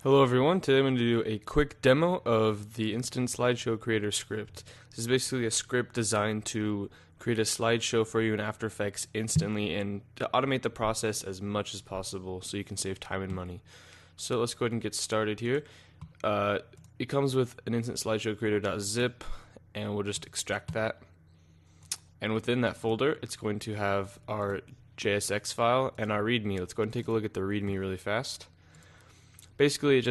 Hello everyone, today I'm going to do a quick demo of the Instant Slideshow Creator script. This is basically a script designed to create a slideshow for you in After Effects instantly and to automate the process as much as possible so you can save time and money. So let's go ahead and get started here. It comes with an Instant Slideshow Creator.zip, and we'll just extract that. And within that folder, it's going to have our JSX file and our README. Let's go ahead and take a look at the README really fast. Basically, it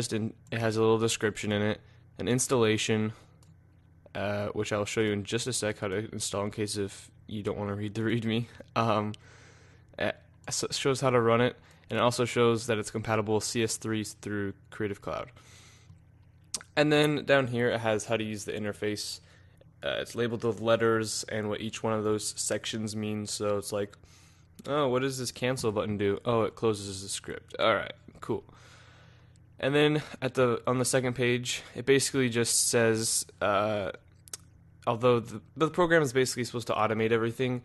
has a little description in it, an installation, which I'll show you in just a sec how to install in case if you don't want to read the README. It shows how to run it, and it also shows that it's compatible with CS3 through Creative Cloud. And then down here it has how to use the interface. It's labeled with letters and what each one of those sections means. So it's like, oh, what does this cancel button do? Oh, it closes the script. Alright, cool. And then on the second page, it basically just says, although the program is basically supposed to automate everything,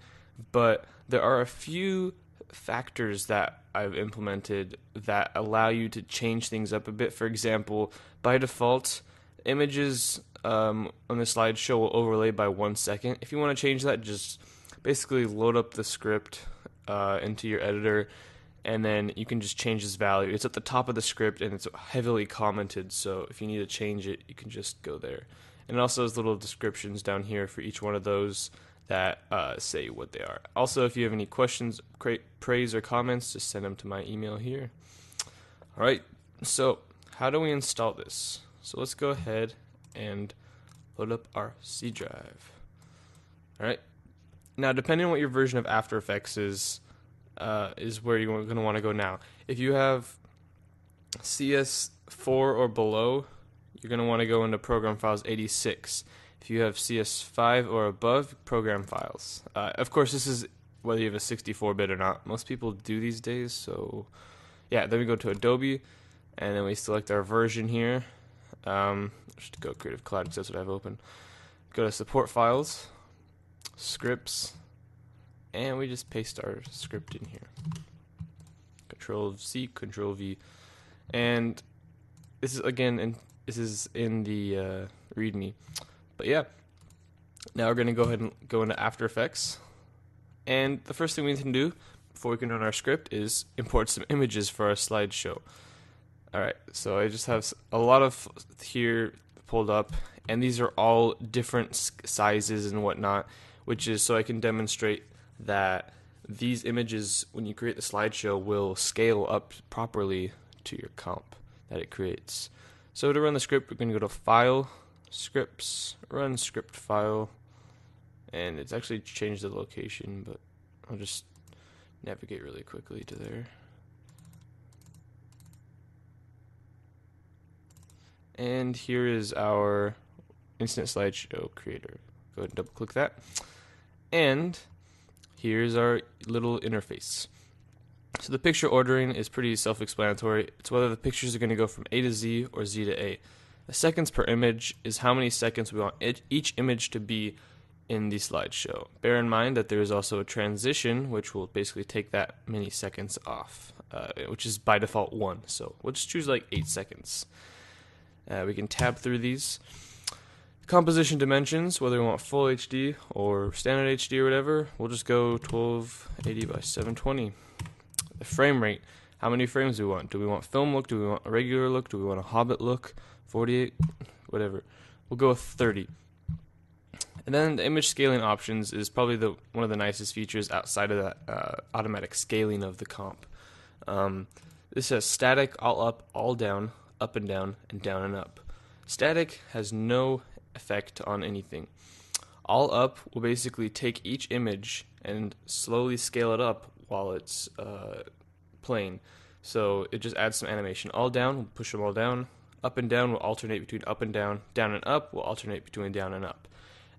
but there are a few factors that I've implemented that allow you to change things up a bit. For example, by default, images on the slideshow will overlay by 1 second. If you want to change that, just basically load up the script into your editor, and then you can just change this value. It's at the top of the script and it's heavily commented, so if you need to change it, you can just go there. And it also has little descriptions down here for each one of those that say what they are. Also, if you have any questions, praise, or comments, just send them to my email here. Alright, so how do we install this? So let's go ahead and load up our C drive. Alright, now depending on what your version of After Effects is where you're going to want to go now. If you have CS4 or below, you're going to want to go into Program Files 86. If you have CS5 or above, Program Files. Of course, this is whether you have a 64-bit or not. Most people do these days, so yeah. Then we go to Adobe, and then we select our version here. Just go Creative Cloud because that's what I have open. Go to Support Files, Scripts, and we just paste our script in here. Control-C, Control-V. And this is, again, this is in the README. But yeah, now we're going to go ahead and go into After Effects. And the first thing we need to do before we can run our script is import some images for our slideshow. Alright, so I just have a lot of here pulled up, and these are all different sizes and whatnot, which is so I can demonstrate that these images, when you create the slideshow, will scale up properly to your comp that it creates. So to run the script, we're going to go to File, Scripts, Run Script File, and it's actually changed the location, but I'll just navigate really quickly to there. And here is our Instant Slideshow Creator. Go ahead and double click that. And here's our little interface. So the picture ordering is pretty self-explanatory. It's whether the pictures are going to go from A to Z or Z to A. The seconds per image is how many seconds we want each image to be in the slideshow. Bear in mind that there is also a transition, which will basically take that many seconds off, which is by default 1. So we'll just choose like 8 seconds. We can tab through these. Composition dimensions, whether we want full HD or standard HD or whatever, we'll just go 1280 by 720. The frame rate, how many frames do we want? Do we want film look? Do we want a regular look? Do we want a Hobbit look? 48? Whatever. We'll go with 30. And then the image scaling options is probably one of the nicest features outside of that automatic scaling of the comp. This says static, all up, all down, up and down, and down and up. Static has no effect on anything. All up will basically take each image and slowly scale it up while it's playing. So it just adds some animation. All down will push them all down. Up and down will alternate between up and down. Down and up will alternate between down and up.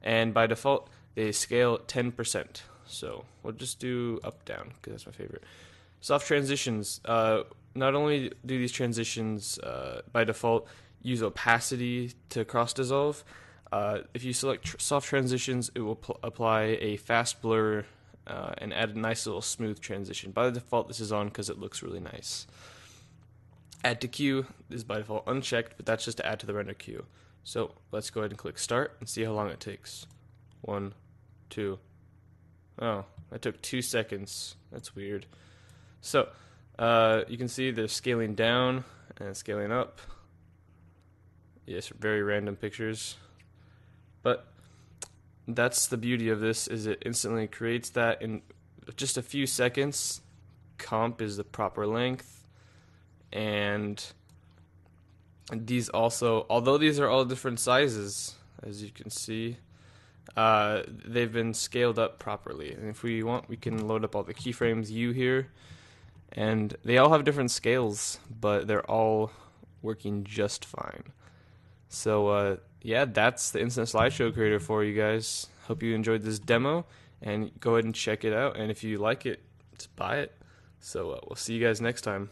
And by default, they scale 10%. So we'll just do up down because that's my favorite. Soft transitions. Not only do these transitions by default use opacity to cross dissolve. If you select soft transitions, it will apply a fast blur and add a nice little smooth transition. By default, this is on because it looks really nice. Add to queue is by default unchecked, but that's just to add to the render queue. So let's go ahead and click start and see how long it takes. 1, 2. Oh, that took 2 seconds. That's weird. So you can see they're scaling down and scaling up. Yes, very random pictures. But that's the beauty of this, is it instantly creates that in just a few seconds. Comp is the proper length, and these also, although these are all different sizes, as you can see, they've been scaled up properly. And if we want, we can load up all the keyframes U here, and they all have different scales, but they're all working just fine. So yeah, that's the Instant Slideshow Creator for you guys. Hope you enjoyed this demo, and go ahead and check it out. And if you like it, just buy it. So we'll see you guys next time.